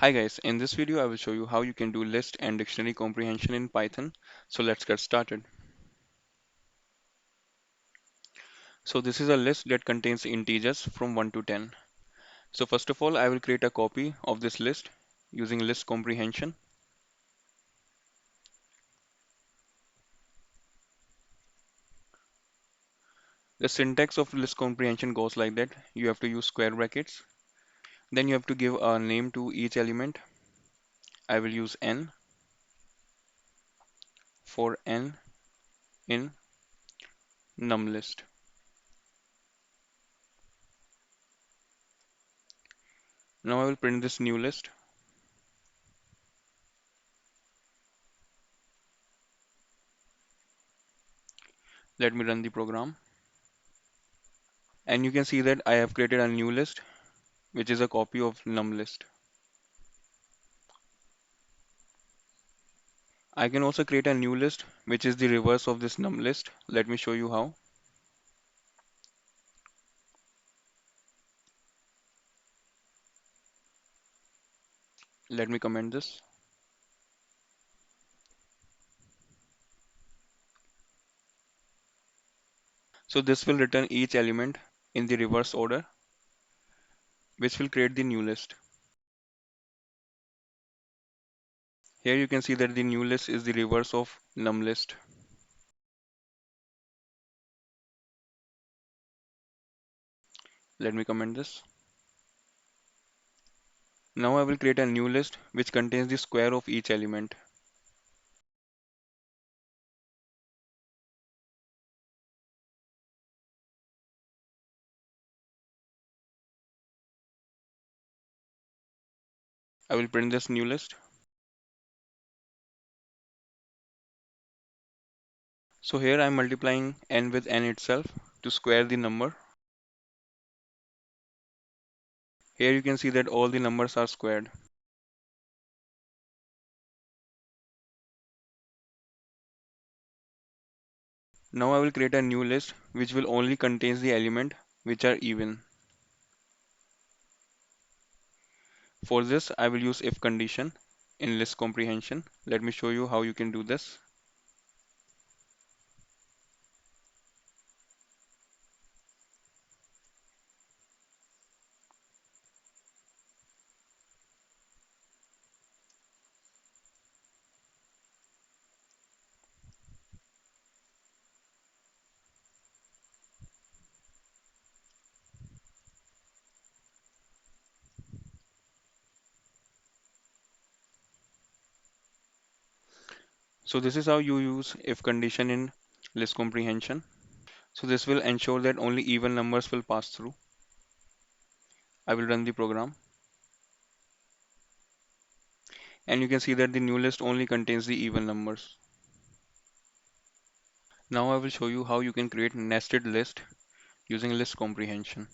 Hi guys, in this video I will show you how you can do list and dictionary comprehension in Python. So let's get started. So this is a list that contains integers from 1 to 10. So first of all, I will create a copy of this list using list comprehension. The syntax of list comprehension goes like that. You have to use square brackets. Then you have to give a name to each element. I will use n for n in num list. Now I will print this new list. Let me run the program. And you can see that I have created a new list, which is a copy of num list. I can also create a new list, which is the reverse of this num list. Let me show you how. Let me comment this. So this will return each element in the reverse order, which will create the new list. Here you can see that the new list is the reverse of num list. Let me comment this. Now I will create a new list which contains the square of each element. I will print this new list. So here I am multiplying n with n itself to square the number. Here you can see that all the numbers are squared. Now I will create a new list which will only contains the element which are even. For this, I will use if condition in list comprehension. Let me show you how you can do this. So this is how you use if condition in list comprehension. So this will ensure that only even numbers will pass through. I will run the program. And you can see that the new list only contains the even numbers. Now I will show you how you can create nested list using list comprehension.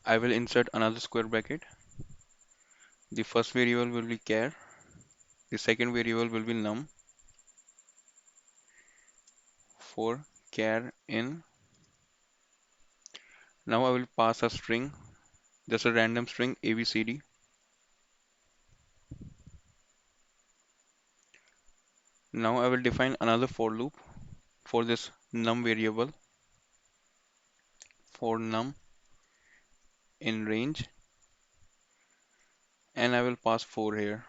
I will insert another square bracket. The first variable will be char. The second variable will be num for char in. Now I will pass a string, just a random string ABCD. Now I will define another for loop for this num variable for num in range, and I will pass 4 here.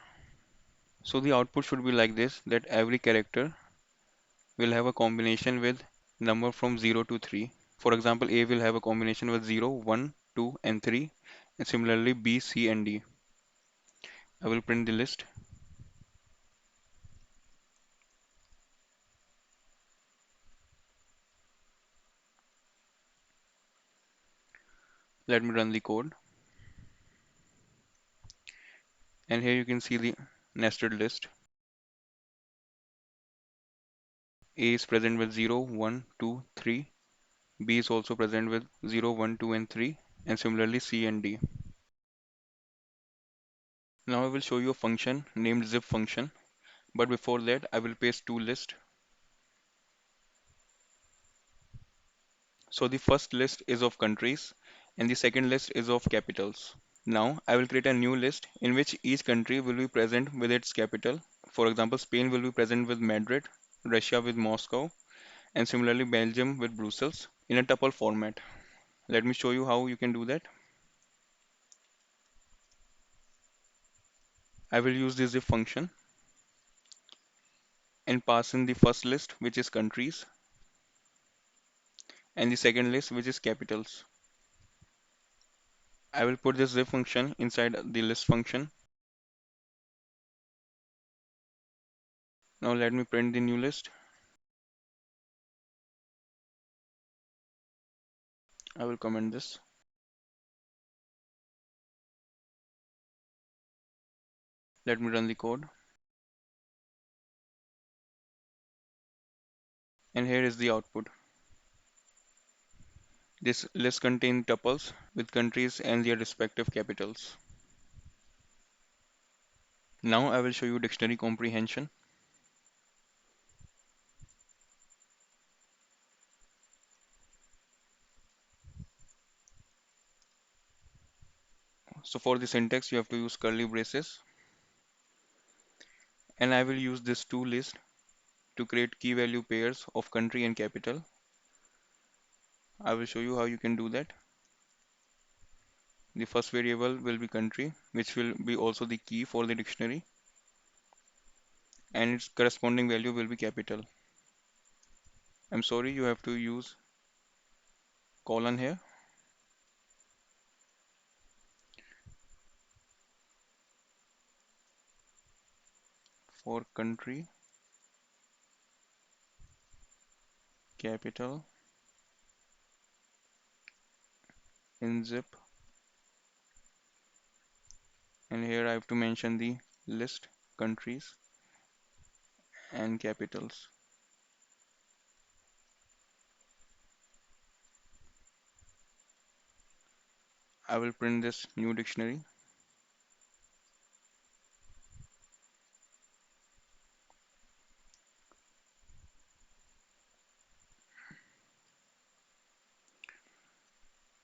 So the output should be like this, that every character will have a combination with number from 0 to 3. For example, A will have a combination with 0, 1, 2 and 3, and similarly B, C and D. I will print the list. Let me run the code, and here you can see the nested list. A is present with 0, 1, 2, 3. B is also present with 0, 1, 2 and 3, and similarly C and D. Now I will show you a function named zip function, but before that I will paste two lists. So the first list is of countries and the second list is of capitals. Now I will create a new list in which each country will be present with its capital. For example, Spain will be present with Madrid, Russia with Moscow, and similarly Belgium with Brussels in a tuple format. Let me show you how you can do that. I will use this if function and pass in the first list, which is countries, and the second list, which is capitals. I will put this if function inside the list function. Now let me print the new list. I will comment this. Let me run the code. And here is the output. This list contains tuples with countries and their respective capitals. Now I will show you dictionary comprehension. So for the syntax, you have to use curly braces. And I will use this to list to create key value pairs of country and capital. I will show you how you can do that. The first variable will be country, which will be also the key for the dictionary, and its corresponding value will be capital. I'm sorry, you have to use colon here. For country, capital, in zip, and here I have to mention the list countries and capitals. I will print this new dictionary.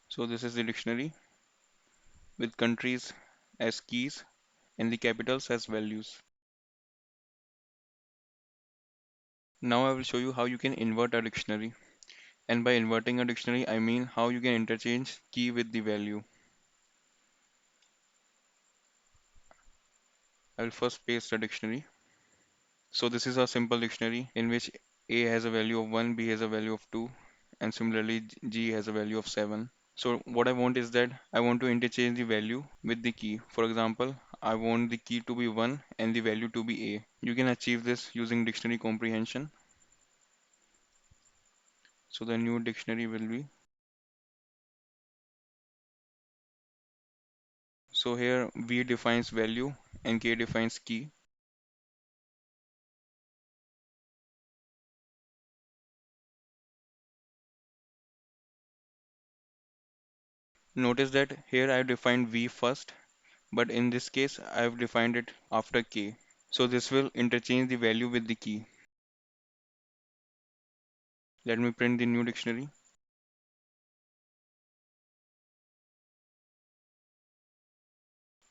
So this is the dictionary with countries as keys and the capitals as values. Now I will show you how you can invert a dictionary. And by inverting a dictionary, I mean how you can interchange key with the value. I will first paste the dictionary. So this is a simple dictionary in which A has a value of 1, B has a value of 2, and similarly G has a value of 7. So what I want is that I want to interchange the value with the key. For example, I want the key to be 1 and the value to be A. You can achieve this using dictionary comprehension. So the new dictionary will be. So here V defines value and K defines key. Notice that here I have defined V first, but in this case I have defined it after K. So this will interchange the value with the key. Let me print the new dictionary.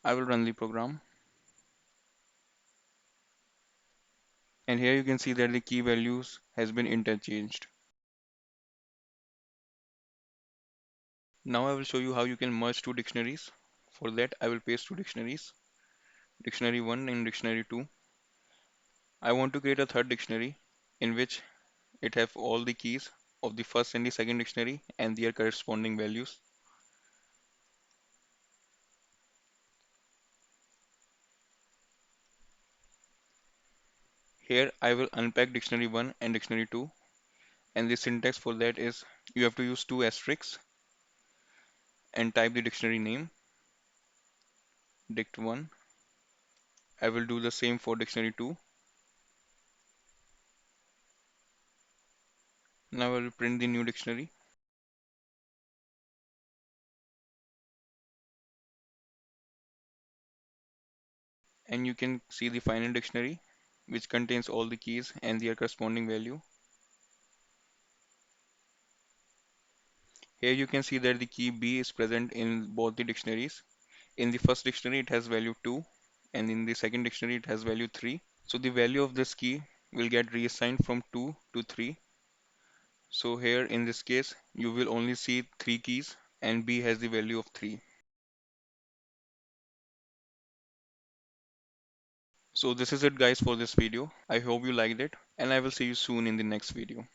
I will run the program. And here you can see that the key values has been interchanged. Now I will show you how you can merge two dictionaries. For that I will paste two dictionaries, dictionary 1 and dictionary 2. I want to create a third dictionary in which it have all the keys of the first and the second dictionary and their corresponding values. Here I will unpack dictionary 1 and dictionary 2, and the syntax for that is you have to use two asterisks and type the dictionary name dict1. I will do the same for dictionary 2. Now I will print the new dictionary. And you can see the final dictionary which contains all the keys and their corresponding value. Here you can see that the key B is present in both the dictionaries. In the first dictionary it has value 2 and in the second dictionary it has value 3. So the value of this key will get reassigned from 2 to 3. So here in this case you will only see 3 keys and B has the value of 3. So this is it guys for this video. I hope you liked it and I will see you soon in the next video.